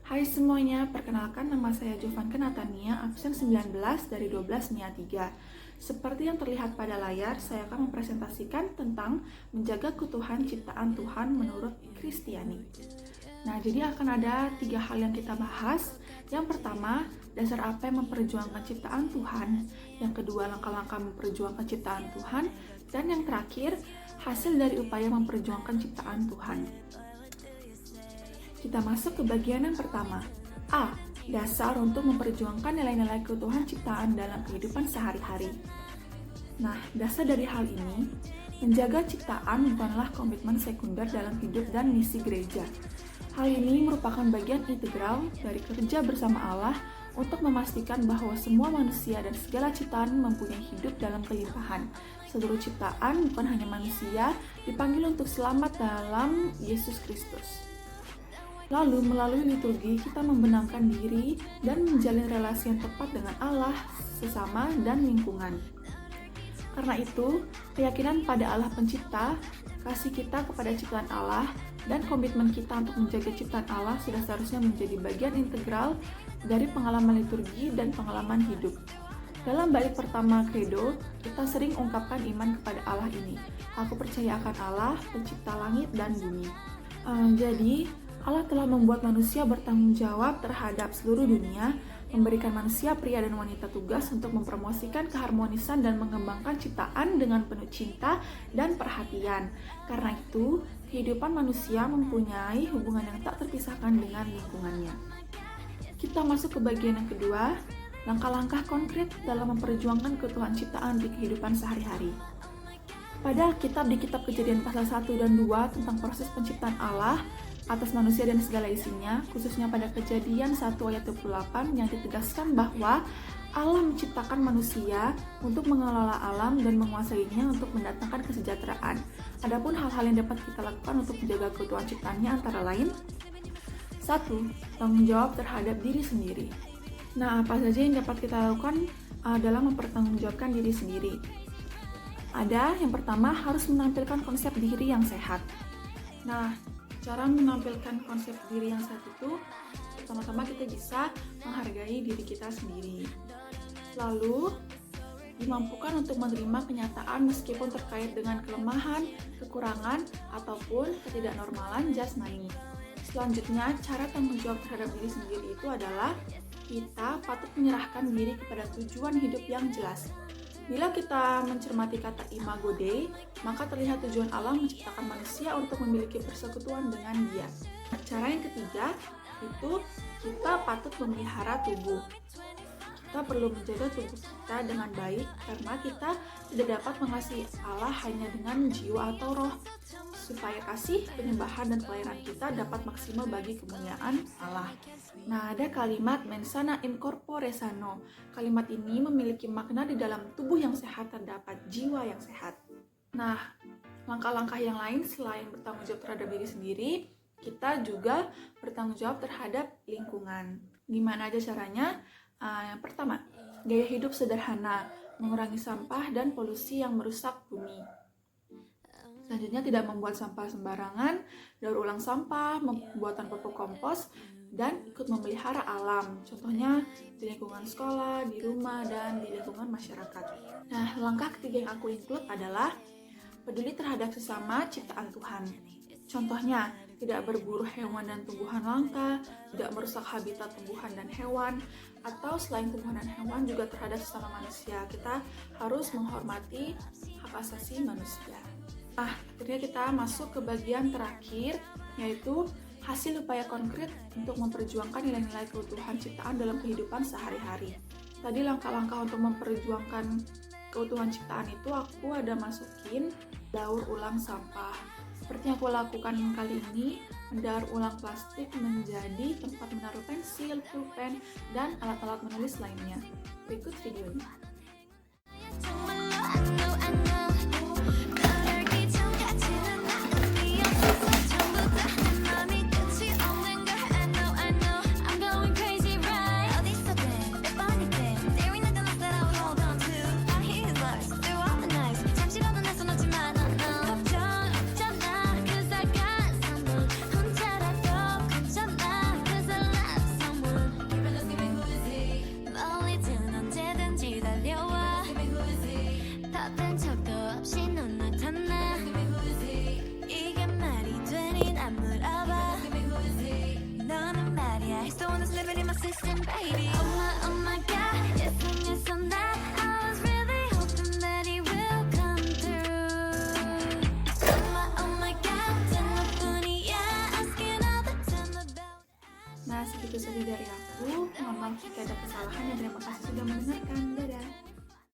Hai semuanya, perkenalkan nama saya Jovanka Natania, absen 19 dari 12 NIA 3. Seperti yang terlihat pada layar, saya akan mempresentasikan tentang menjaga keutuhan ciptaan Tuhan menurut Kristiani. Nah, jadi akan ada 3 hal yang kita bahas. Yang pertama, dasar apa yang memperjuangkan ciptaan Tuhan. Yang kedua, langkah-langkah memperjuangkan ciptaan Tuhan. Dan yang terakhir, hasil dari upaya memperjuangkan ciptaan Tuhan. Kita masuk ke bagian yang pertama. A. Dasar untuk memperjuangkan nilai-nilai keutuhan ciptaan dalam kehidupan sehari-hari. Nah, dasar dari hal ini, menjaga ciptaan bukanlah komitmen sekunder dalam hidup dan misi gereja. Hal ini merupakan bagian integral dari kerja bersama Allah untuk memastikan bahwa semua manusia dan segala ciptaan mempunyai hidup dalam kelimpahan. Seluruh ciptaan, bukan hanya manusia, dipanggil untuk selamat dalam Yesus Kristus. Lalu, melalui liturgi, kita membenamkan diri dan menjalin relasi yang tepat dengan Allah, sesama, dan lingkungan. Karena itu, keyakinan pada Allah Pencipta, kasih kita kepada ciptaan Allah, dan komitmen kita untuk menjaga ciptaan Allah sudah seharusnya menjadi bagian integral dari pengalaman liturgi dan pengalaman hidup. Dalam bait pertama Credo, kita sering ungkapkan iman kepada Allah ini. Aku percaya akan Allah, pencipta langit dan bumi. Jadi, Allah telah membuat manusia bertanggung jawab terhadap seluruh dunia, memberikan manusia pria dan wanita tugas untuk mempromosikan keharmonisan dan mengembangkan ciptaan dengan penuh cinta dan perhatian. Karena itu, kehidupan manusia mempunyai hubungan yang tak terpisahkan dengan lingkungannya. Kita masuk ke bagian yang kedua, langkah-langkah konkret dalam memperjuangkan keutuhan ciptaan di kehidupan sehari-hari. Pada Alkitab di Kitab Kejadian pasal 1 dan 2 tentang proses penciptaan Allah atas manusia dan segala isinya, khususnya pada Kejadian 1 ayat 28 yang ditegaskan bahwa Allah menciptakan manusia untuk mengelola alam dan menguasainya untuk mendatangkan kesejahteraan. Adapun hal-hal yang dapat kita lakukan untuk menjaga keutuhan ciptaannya antara lain: 1. Tanggung jawab terhadap diri sendiri. Nah, apa saja yang dapat kita lakukan dalam mempertanggungjawabkan diri sendiri? Ada, yang pertama, harus menampilkan konsep diri yang sehat. Nah, cara menampilkan konsep diri yang sehat itu, pertama-tama kita bisa menghargai diri kita sendiri. Lalu, dimampukan untuk menerima kenyataan meskipun terkait dengan kelemahan, kekurangan, ataupun ketidaknormalan jasmani. Selanjutnya, cara tanggung jawab terhadap diri sendiri itu adalah kita patut menyerahkan diri kepada tujuan hidup yang jelas. Bila kita mencermati kata imago Dei, maka terlihat tujuan Allah menciptakan manusia untuk memiliki persekutuan dengan Dia. Cara yang ketiga, itu kita patut memelihara tubuh. Kita perlu menjaga tubuh kita dengan baik karena kita tidak dapat mengasihi Allah hanya dengan jiwa atau roh, supaya kasih, penyembahan, dan pelayanan kita dapat maksimal bagi kemuliaan Allah. Nah, ada kalimat mens sana in corpore sano. Kalimat ini memiliki makna di dalam tubuh yang sehat terdapat jiwa yang sehat. Nah, langkah-langkah yang lain selain bertanggung jawab terhadap diri sendiri, kita juga bertanggung jawab terhadap lingkungan. Gimana aja caranya? Yang pertama, gaya hidup sederhana, mengurangi sampah dan polusi yang merusak bumi. Selanjutnya, tidak membuat sampah sembarangan, daur ulang sampah, pembuatan pupuk kompos, dan ikut memelihara alam. Contohnya di lingkungan sekolah, di rumah, dan di lingkungan masyarakat. Nah, langkah ketiga yang aku include adalah peduli terhadap sesama ciptaan Tuhan. Contohnya, tidak berburu hewan dan tumbuhan langka, tidak merusak habitat tumbuhan dan hewan, atau selain tumbuhan dan hewan juga terhadap sesama manusia. Kita harus menghormati hak asasi manusia. Nah, akhirnya kita masuk ke bagian terakhir, yaitu hasil upaya konkret untuk memperjuangkan nilai-nilai keutuhan ciptaan dalam kehidupan sehari-hari. Tadi langkah-langkah untuk memperjuangkan keutuhan ciptaan itu aku ada masukin daur ulang sampah. Seperti yang aku lakukan kali ini, mendaur ulang plastik menjadi tempat menaruh pensil, pulpen, dan alat-alat menulis lainnya. Berikut videonya. baby. Oh my God, yes and yes on that. I was really hoping that he will come through. Oh my God, telephonia, asking all the time about. Nah, segitu saja dari aku. Mohon maaf jika ada kesalahan dan terima kasih sudah mendengarkan. Dadah.